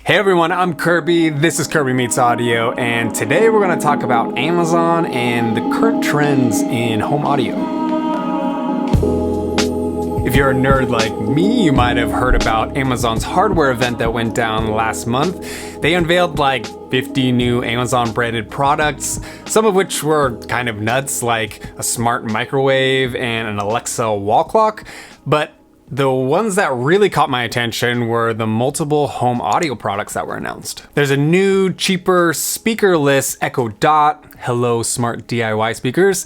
Hey everyone, I'm Kirby, this is Kirby Meets Audio, and today we're going to talk about Amazon and the current trends in home audio. If you're a nerd like me, you might have heard about Amazon's hardware event that went down last month. They unveiled like 50 new Amazon branded products, some of which were kind of nuts, like a smart microwave and an Alexa wall clock, but the ones that really caught my attention were the multiple home audio products that were announced. There's a new, cheaper, speakerless Echo Dot, hello smart DIY speakers,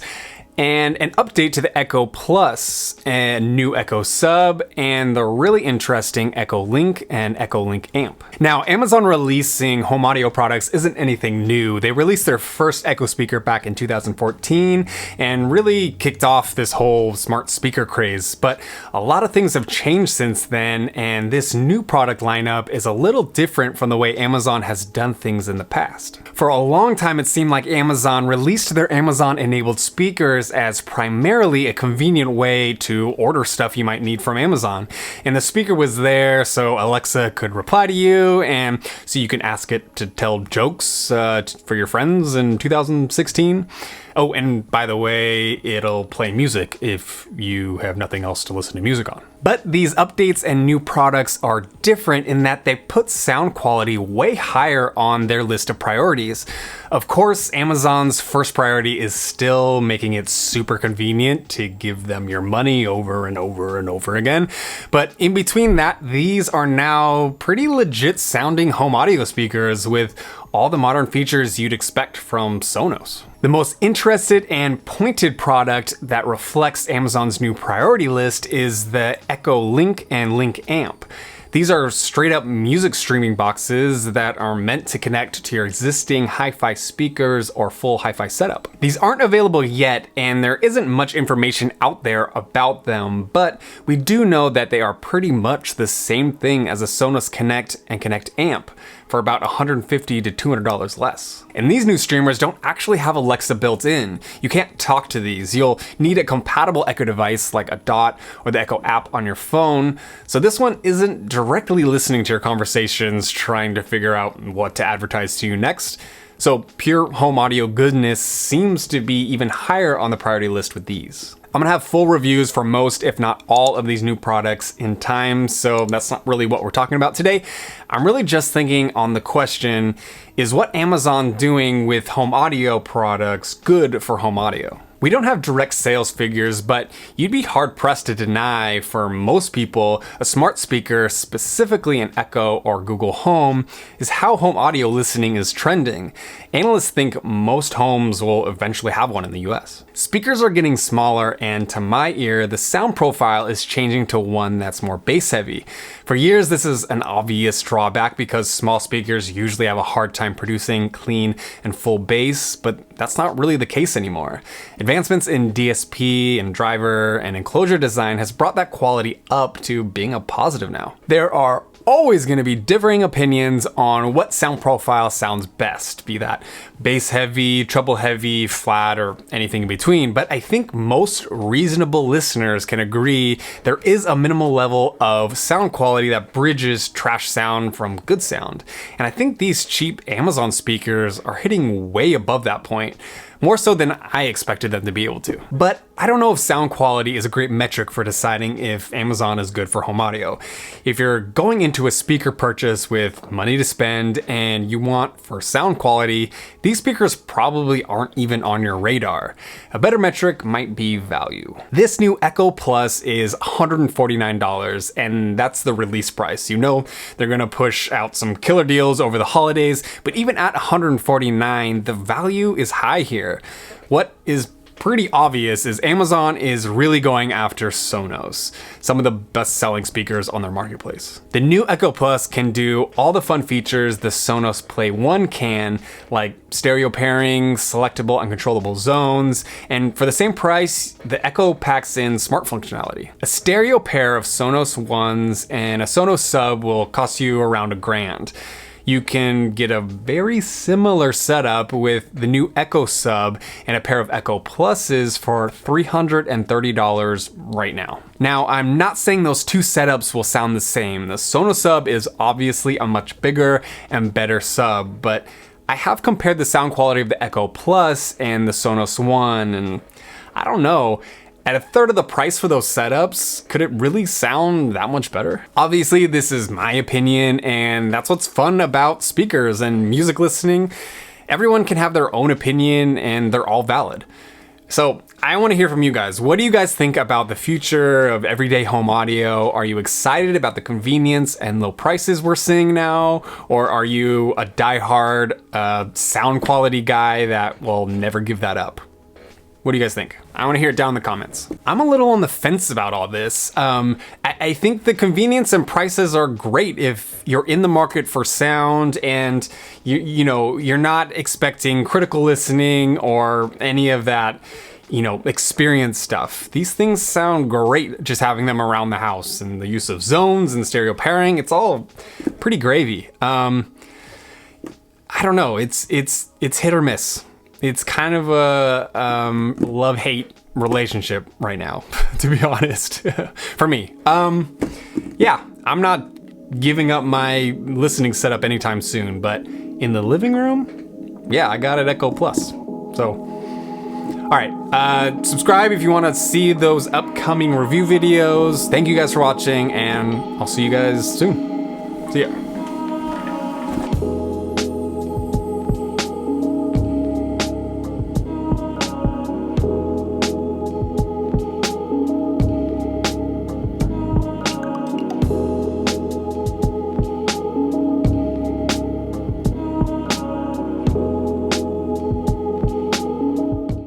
and an update to the Echo Plus, a new Echo Sub, and the really interesting Echo Link and Echo Link Amp. Now, Amazon releasing home audio products isn't anything new. They released their first Echo speaker back in 2014 and really kicked off this whole smart speaker craze. But a lot of things have changed since then, and this new product lineup is a little different from the way Amazon has done things in the past. For a long time, it seemed like Amazon released their Amazon-enabled speakers as primarily a convenient way to order stuff you might need from Amazon. And the speaker was there so Alexa could reply to you, and so you can ask it to tell jokes for your friends in 2016. Oh, and by the way, it'll play music if you have nothing else to listen to music on. But these updates and new products are different in that they put sound quality way higher on their list of priorities. Of course, Amazon's first priority is still making it super convenient to give them your money over and over and over again. But in between that, these are now pretty legit sounding home audio speakers with all the modern features you'd expect from Sonos. The most interested and pointed product that reflects Amazon's new priority list is the Echo Link and Link Amp. These are straight up music streaming boxes that are meant to connect to your existing hi-fi speakers or full hi-fi setup. These aren't available yet, and there isn't much information out there about them, but we do know that they are pretty much the same thing as a Sonos Connect and Connect Amp for about $150 to $200 less. And these new streamers don't actually have Alexa built in. You can't talk to these. You'll need a compatible Echo device like a Dot or the Echo app on your phone. So this one isn't directly listening to your conversations, trying to figure out what to advertise to you next. So pure home audio goodness seems to be even higher on the priority list with these. I'm gonna have full reviews for most, if not all, of these new products in time, so that's not really what we're talking about today. I'm really just thinking on the question, is what Amazon doing with home audio products good for home audio? We don't have direct sales figures, but you'd be hard-pressed to deny, for most people, a smart speaker, specifically an Echo or Google Home, is how home audio listening is trending. Analysts think most homes will eventually have one in the US. Speakers are getting smaller, and to my ear, the sound profile is changing to one that's more bass-heavy. For years, this is an obvious drawback because small speakers usually have a hard time producing clean and full bass, but that's not really the case anymore. Advancements in DSP and driver and enclosure design has brought that quality up to being a positive now. There are always going to be differing opinions on what sound profile sounds best, be that bass heavy, treble heavy, flat, or anything in between, but I think most reasonable listeners can agree there is a minimal level of sound quality that bridges trash sound from good sound. And I think these cheap Amazon speakers are hitting way above that point. More so than I expected them to be able to. But I don't know if sound quality is a great metric for deciding if Amazon is good for home audio. If you're going into a speaker purchase with money to spend and you want for sound quality, these speakers probably aren't even on your radar. A better metric might be value. This new Echo Plus is $149, and that's the release price. You know they're gonna push out some killer deals over the holidays, but even at $149, the value is high here. What is pretty obvious is Amazon is really going after Sonos, some of the best-selling speakers on their marketplace. The new Echo Plus can do all the fun features the Sonos Play 1 can, like stereo pairing, selectable and controllable zones, and for the same price, the Echo packs in smart functionality. A stereo pair of Sonos Ones and a Sonos Sub will cost you around $1,000. you can get a very similar setup with the new Echo Sub and a pair of Echo Pluses for $330 right now. Now, I'm not saying those two setups will sound the same. The Sonos Sub is obviously a much bigger and better sub, but I have compared the sound quality of the Echo Plus and the Sonos One, and I don't know. At a third of the price for those setups, could it really sound that much better? Obviously, this is my opinion, and that's what's fun about speakers and music listening. Everyone can have their own opinion, and they're all valid. So I want to hear from you guys. What do you guys think about the future of everyday home audio? Are you excited about the convenience and low prices we're seeing now? Or are you a diehard sound quality guy that will never give that up? What do you guys think? I want to hear it down in the comments. I'm a little on the fence about all this. I think the convenience and prices are great if you're in the market for sound and you know, you're not expecting critical listening or any of that, you know, experience stuff. These things sound great just having them around the house, and the use of zones and stereo pairing, it's all pretty gravy. I don't know, it's hit or miss. It's kind of a love-hate relationship right now, to be honest, for me. Yeah, I'm not giving up my listening setup anytime soon, but in the living room, yeah, I got an Echo Plus. So, all right, subscribe if you want to see those upcoming review videos. Thank you guys for watching, and I'll see you guys soon. See ya.